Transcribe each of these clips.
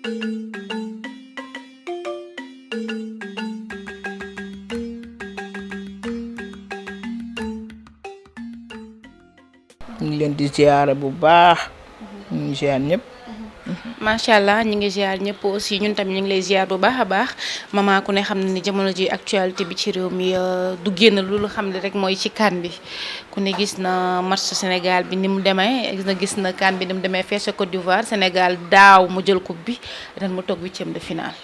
ñu ngi leen di ziyaara bu baax ñu ngi ziyaar ñëpp. macha allah ñu ngi ziar ñëpp aussi ñun tamit ñu ngi lay ziar bu baax a baax maman ku ne xam ne ni jamono ji actualité bi ci réew mi du génn lu xam ne rek mooy ci CAN bi ku ne gis na match Sénégal bi ni mu demee gis na CAN bi ni mu demee fee sa Côte d'Ivoire Sénégal daaw mu jël coupe bi ren mu toog 8e de finale.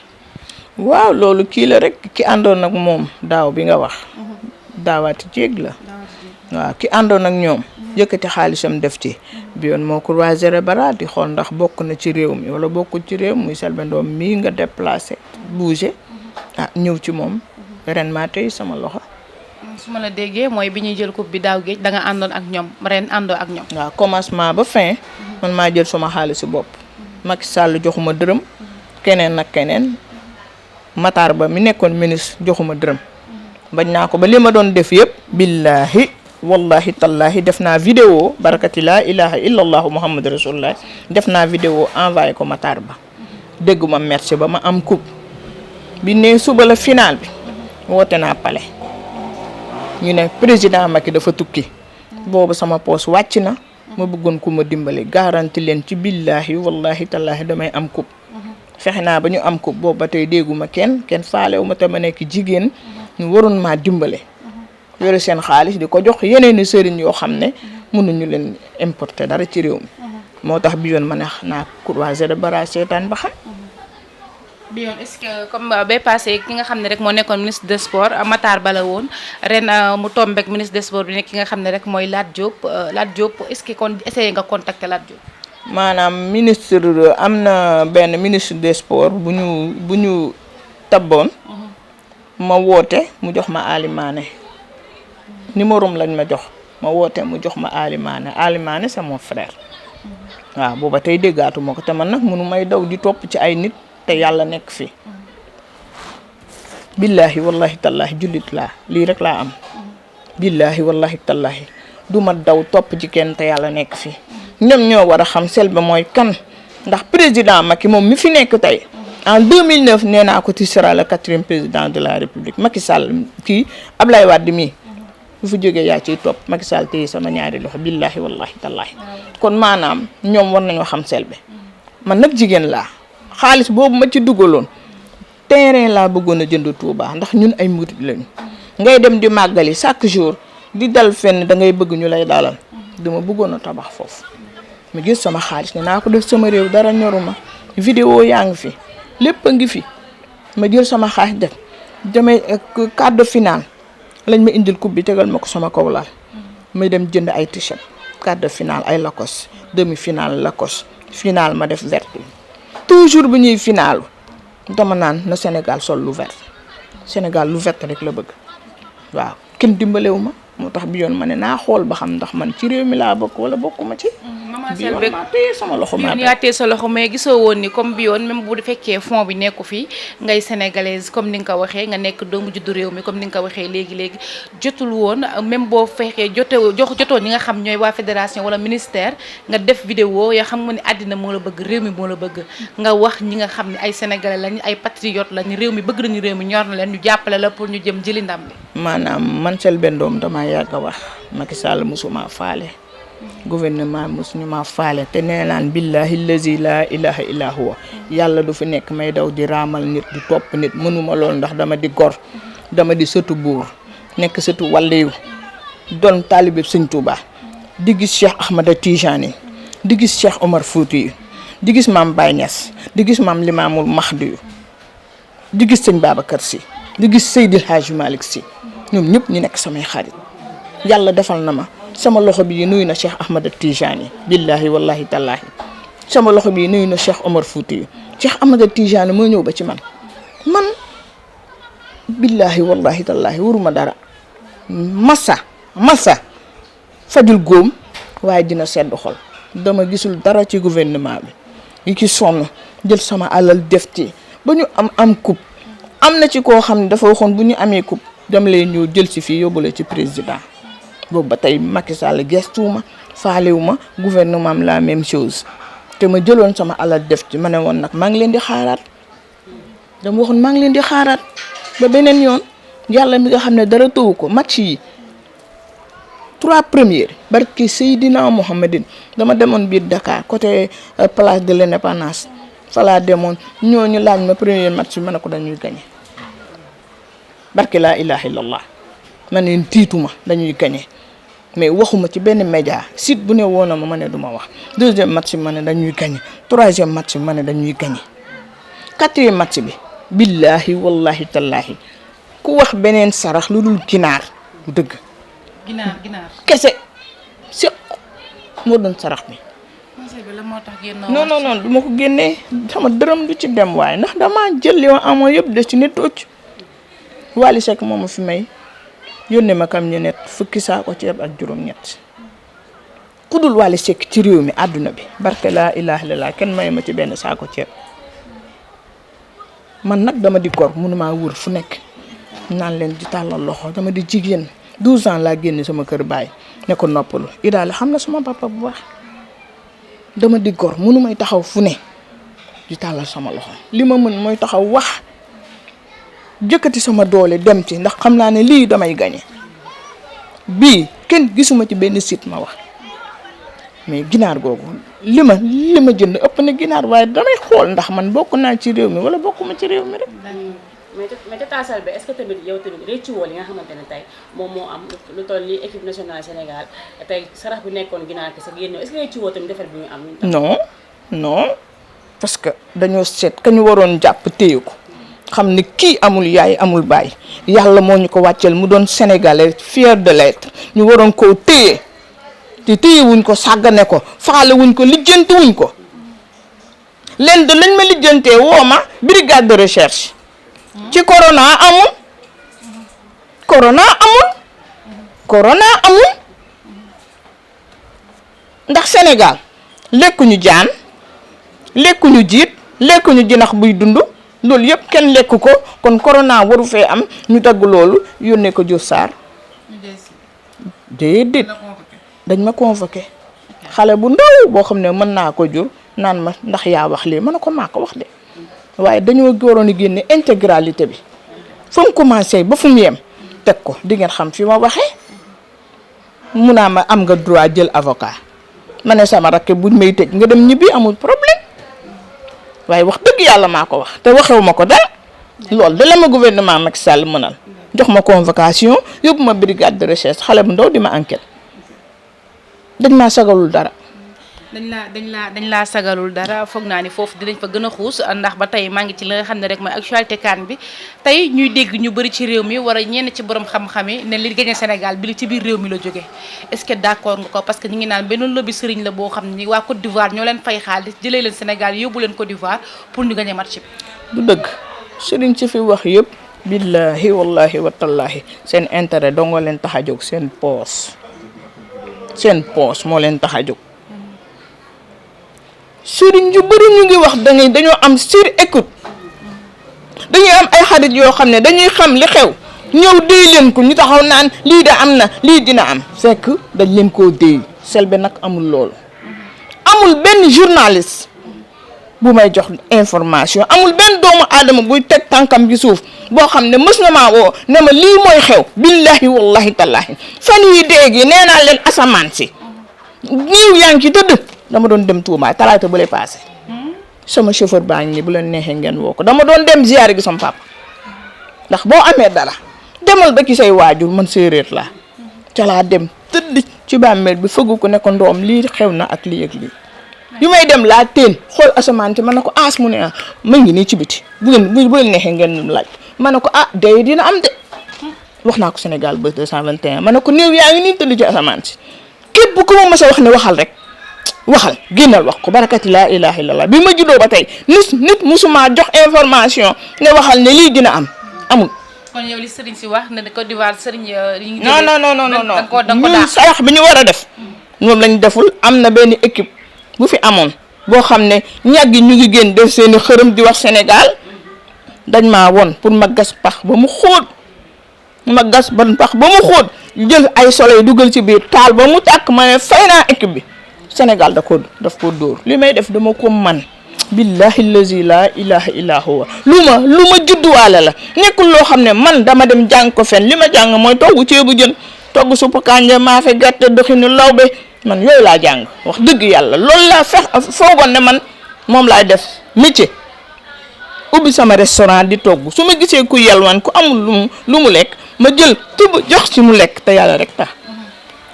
waaw loolu kii la rek ki àndoon ak moom daaw bi nga wax. daawaati jéeg la. waaw ki àndoon ak ñoom. yëkkati xaalisam def ci. bi yoon moo croiser bara di xool ndax bokk na ci réew mi wala bokkul ci réew muy Selbé Ndom mii nga déplacé bougé ñëw ci moom ren maa tey sama loxo. su ma la déggee mooy bi ñuy jël coupe bi daaw géej da nga àndoon ak ñoom ren àndoo ak ñoom. waaw commencement ba fin man maa jël sama xaalisu bopp. Macky Sall joxuma dërëm. keneen nag keneen Matar Ba mi nekkoon ministre joxuma dërëm. bañ naa ko ba li ma doon def yëpp. billahi wallahi tallahi def naa vidéo barakati laa ilaha illallahu muhammad rasulullah def naa vidéo envoyé ko Matar Ba dégg ma merci ba ma am coupe bi ne suba la final bi woote naa palais ñu ne président Macky dafa tukki boobu sama poos wàcc na ma bëggoon ku ma dimbali garanti leen ci billahi wallahi tallahi damay am coupe fexe naa ba ñu am coupe boobu ba tey dégguma kenn faalewu ma te ma nekk jigéen ñu waroon maa dimbale yore seen xaalis di ko jox yeneen i sëriñ yoo xam ne mënuñu leen importer dara ci réew mi moo tax bi yoon ma ne naa croiser de bara seetaan ba xam. bi yoon est-ce que comme bay passé ki nga xam ne rek moo nekkoon ministre des sports Matar Ba la woon ren mu tombé ak ministre des sports bi nekk ki nga xam ne rek mooy Lat Diop est-ce que kon essayé nga contacter Lat Diop. maanaam ministre am na benn ministre des sports bu ñu tabboon. ma woote mu jox ma Alimane. numéro lañ ma jox ma woote mu jox ma Alimane c'est mon frère. waaw booba tey déggaatuma ko te man nag mënu may daw di topp ci ay nit te yàlla nekk fi. billahi wallahi tallahi jullit laa lii rek laa am. billahi wallahi tallahi du ma daw topp ci kenn te yàlla nekk fi. ñoom ñoo war a xam Selbé mooy kan ndax président Macky moom mi fi nekk tey. en 2009 nee naa ko tu seras le 4e président de la république Macky Sall kii Ablaye Wade mii. bu fi jógee yaa ciy topp Macky Sall téye sama ñaari loxo billahi wallahi tallahi kon maanaam ñoom war nañoo xam Selbé man nag jigéen laa xaalis boobu ma ci dugaloon terrain laa bëggoon a jënd Touba ndax ñun ay murid lañu ngay dem di màggali chaque jour di dal fenn da ngay bëgg ñu lay dalal dama bëggoon a tabax foofu ma gis sama xaalis ne naa ko def sama réew dara ñoruma vidéo yaa ngi fi lépp a ngi fi ma jël sama xaalis def demee quart de finale lañ ma indil coupe bi tegal ma ko sama kaw laal may dem jënd ay t-shirt quart de finale ay Lacoste demi finale Lacoste finale ma def vert toujours bu ñuy finaalu dama naan na Sénégal sol lu vert Sénégal lu vert rek la bëgg waaw kenn dimbalewu ma moo tax bi yoon ma ne naa xool ba xam ndax man ci réew mi laa bokk wala bokkuma ci. maman Selbé maa téye sama loxo maa yaa téye sa loxo mais gisoo woon ni comme bi yoon même bu fekkee fond bi nekku fi ngay sénégalaise comme ni nga ko waxee nga nekk doomu juddu réew mi comme ni nga ko waxee léegi jotul woon même boo fekkee jotoon ñi nga xam ñooy waa fédération wala ministère nga def vidéo yoo xam nga ni àddina moo la bëgg réew mi moo la bëgg nga wax ñi nga xam ne ay sénégalais lañ ay patriotes lañ réew mi bëgg nañu réew mi ñor na leen ñu jàppale la pour ñu jëm jëli ndam li. maanaam man Selbé Ndom dama yàgg a wax Macky Sall musuma faale gouvernement musuñu ma faale te nee naan billahi allazi la ilaha illa huwa yàlla du fi nekk may daw di raamal nit di topp nit mënuma lool ndax dama di gor dama di sëtu buur nekk sëtu wàlleyu doon taalibe Sëñ Tuuba di gis Cheikh Ahmada Tijani di gis Cheikh Omar Fouti di gis maam Baye Niass di gis maam Limaamul Mahdi di gis Sëñ Babacar Sy di gis Seydil Hadji Malick Sy ñoom ñëpp ñu nekk samay xarit yàlla defal na ma sama loxo bi nuyu na Cheikh Ahmada Tijani billahi wallahi tallahi sama loxo bi nuyu na Cheikh Omar Fouti Cheikh Ahmada Tijani moo ñëw ba ci man billahi wallahi tallahi waruma dara massa fajul góom waaye dina sedd xol dama gisul dara ci gouvernement bi yi ci sonn jël sama alal def ci ba ñu am coupe am na ci koo xam ne dafa waxoon bu ñu amee coupe dama lay ñëw jël si fii yóbbu la ci président boobu ba tey Macky Sall gestuwuma faalewuma gouvernement am la même chose te ma jëloon sama alal def ci ma ne woon nag maa ngi leen di xaaraat dama waxoon maa ngi leen di xaaraat ba beneen yoon yàlla mi nga xam ne dara tëwu ko match yi 3 premiers barki Seydina Mohamedine dama demoon biir Dakar côté place de l'Indépendance fa laa demoon ñooñu laaj ma premier match bi ma ne ko dañuy gagné barki laa ilaha illallah ma ne tiituma dañuy gagné mais waxuma ci benn média site bu ne woona ma ne du ma wax deuxième match bi ma ne dañuy gagné troisième match bi ma ne dañuy gagné quatrième match bi billahi wallahi tallahi ku wax beneen sarax lu dul ginaar du dëgg. ginaar kese séq moo doon sarax bi. la moo tax non du ma ko génnee sama dërëm du ci dem waaye ndax damaa jël li ma amoon yëpp des ci nit tocc Wally Seck moom ma fi may yónnee ma kam ñu net fukki saako ceeb ak juróom-ñett ku dul Wally Seck ci réew mi àdduna bi barke laa ilaaha illallaah kenn may ma ci benn saako ceeb man nag dama di gor mënumaa wër fu nekk naan leen di tàllal loxo dama di jigéen 12 ans laa génne sama kër baay ne ko noppalu idaale xam na sama papa bu baax dama di gor mënu may taxaw fu ne di tàllal sama loxo li ma mën mooy taxaw wax jëkkati sama doole dem ci ndax xam naa ne lii damay gañe bii kenn gisuma ci benn site ma wax mais ginaar googu li ma jënd ëpp na ginaar waaye damay xool ndax man bokk naa ci réew mi wala bokkuma ci réew mi rek. mais Tata Selbé est-ce que tamit yow tamit réccu woo li nga xamante ne tey moom moo am lu toll ni équipe nationale Sénégal tey sarax bi nekkoon ginaar kese génn est-ce que réccu woo tamit defar bi ñu am. non parce que dañoo seet ka ñu waroon jàpp téye ko xam ne kii amul yaay amul baay yàlla moo ñu ko wàcceel mu doon sénégalais fier de l'être ñu waroon koo téye te téye wuñ ko sàggane ko faale wuñ ko lijjanti wuñ ko leen de lañ ma lijjantee woo ma brigade de recherche. ci corona amul ndax Sénégal lekkuñu jaan lekkuñu jiit lekkuñu jinax buy dund loolu yëpp kenn lekku ko kon corona waru fee am ñu dagg loolu yónnee ko Diouf Sarr déedéet dañ ma convoqué xale bu ndaw boo xam ne mën naa ko jur naan ma ndax yaa wax lii mën na ko maa ko wax de waaye dañoo waroon a génne intégralité bi fa mu commencé ba fu mu yem teg ko di ngeen xam fi ma waxee mun naa ma am nga droit jël avocat ma ne sama rakk buñ may tëj nga dem ñibbi amul problème waaye wax dëgg yàlla maa ko wax te waxewu ma ko dara loolu da la ma gouvernement Macky Sall mënal jox ma convocation yóbbu ma brigade de recherche xale bu ndaw di ma enquête dañ maa sagalul dara. dañ laa sagalul dara foog naa ni foofu dinañ fa gën a xuus ndax ba tey maa ngi ci li nga xam ne rek mooy actualité CAN bi tey ñuy dégg ñu bëri ci réew mi wala ñenn ci borom xam-xam yi ne li gagné Sénégal bi li ci biir réew mi la jógee est-ce que d'accord nga ko parce que ñu ngi naan benn lobby sëriñ la boo xam ni waa Côte d'Ivoire ñoo leen fay xaalis jëlee leen Sénégal yóbbu leen Côte d'Ivoire pour ñu gagné match bi. du dëgg sëriñ ci fi wax yëpp billahi wallahi wa tallahi seen intérêt doo nga leen tax a jóg seen poos moo leen tax a jóg. sëriñ yu bëri ñu ngi wax dañoo am sur écoute dañuy am ay xarit yoo xam ne dañuy xam li xew ñëw déy leen ko ñu taxaw naan lii de am na lii dina am fekk dañ leen koo déy Selbé nag amul loolu amul benn journaliste bu may jox information amul benn doomu aadama buy teg tànkam ci suuf boo xam ne mës na maa woo ne ma lii mooy xew billahi wallahi tallahi fan yi déegi nee naa leen asamaan si ñiw yaa ngi ci tëdd dama doon dem Touba talaata bu lay passé sama chauffeur baa ngi nii bu leen neexee ngeen woo ko dama doon dem ziyaare gi sama papa ndax boo amee dara demal ba ci say waajur man séeréer laa ca laa dem tëdd ci bàmmeel bi fëggu ko ne ko ndoom lii xew na ak lii ak lii yu may dem laa teen xool asamaan te ma ne ko aas mu ne ma ngi nii ci biti bu leen neexee ngeen laaj ma ne ko day dina am de wax naa ko Sénégal ba 221 ma ne ko néew yaa ngi nii tëdd ci asamaan si képp ku ma mës a wax ne waxal rek waxal génnal wax ko barakati laa ilaha illallah bi ma juddoo ba tey nit musuma jox information ne waxal ne lii dina am amul. kon yow li sëriñ si wax ne Côte d'Ivoire sëriñ yi. non ñun sayax bi ñu war a def moom lañ deful am na benn équipe bu fi amoon boo xam ne ñàgg ñu ngi génn def seeni xërëm di wax Sénégal dañ maa won pour ma gas pax ba mu xóot jël ay soleil dugal ci biir taal ba mu tàkk ma ne fay naa équipe bi Sénégal daf ko dóor li may def dama ko man billahi allazi la ilaha illa huwa lu ma judduwaale la nekkul loo xam ne man dama dem jàng ko fen li ma jàng mooy togg ceebu jën togg suppu kànja maafe gerte doxinu lawbe man yooyu laa jàng wax dëgg yàlla loolu laa foogoon ne man moom laay def métier ubbi sama restaurant di togg su ma gisee ku yelwaan ku amul lu mu lekk ma jël tëb jox ci mu lekk te yàlla rek tax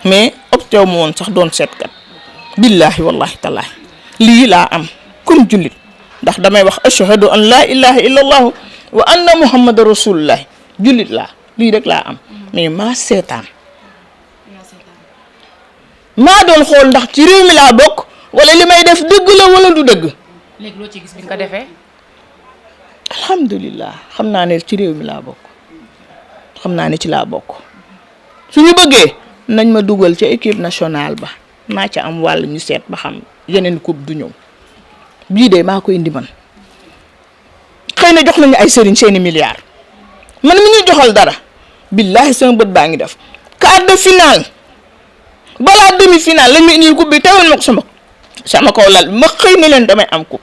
mais opté wu ma woon sax doon seetkat billahi wallahi tallaahi lii laa am comme jullit ndax damay wax ashhadu an laa ilaha illa allahu wa anna muhammad rasulullah jullit laa lii rek laa am mais maa seetaan maa doon xool ndax ci réew mi laa bokk wala li may def dëgg la wala du dëgg. léegi loo ci gis bi nga ko defee. alhamdulilah xam naa ne ci réew mi laa bokk xam naa ne ci laa bokk suñu bëggee nañ ma dugal ca équipe nationale ba naa ca am wàll ñu seet ba xam yeneen coupe du ñëw bii de maa ko indi man xëy na jox nañu ay sëriñ seeni milliards man mi ñu joxal dara billahi sama bët baa ngi def quart de finale balaa demi finale lañ ma indil coupe bi teewal ma ko sama kaw lal ma xëy na leen damay am coupe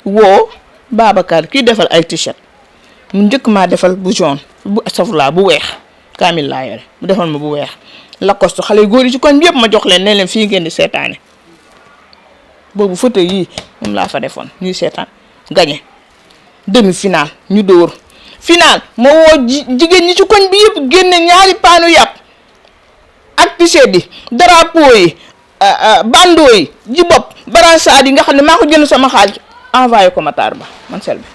woo Babacar kii defal ay t-shirt mu njëkk maa defal bu jaune bu safla bu weex kaamil laa yore mu defal ma bu weex Lacoste xale yu góor yi ci koñ bi yëpp ma jox leen ne leen fii ngeen di seetaane boobu fauteuil yii moom laa fa defoon ñuy seetaan gagné demi finale ñu dóor finale ma woo jigéen ñi ci koñ bi yëpp génne ñaari paanu yàpp ak t-shirt yi drapeau yi bandeau yi ji bopp brassard yi nga xam ne maa ko jënd sama xaalis envoyé ko Matar Ba man Selbé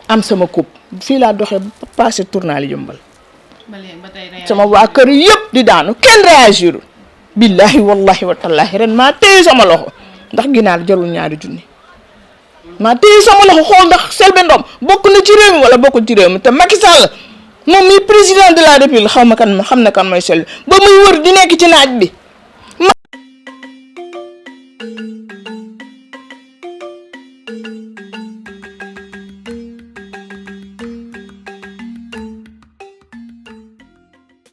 am sama coupe fii laa doxee passé tournal yëmbal sama waa kër yëpp di daanu kenn réagirul billahi wallahi wa tallahi ren maa téye sama loxo ndax ginaar jarul ñaari junni maa téye sama loxo xool ndax Selbé Ndom bokk na ci réew mi wala bokkul ci réew mi te Macky Sall moom mi président de la république xaw ma kan ma xam ne kan mooy Selbé ba muy wër di nekk ci naaj bi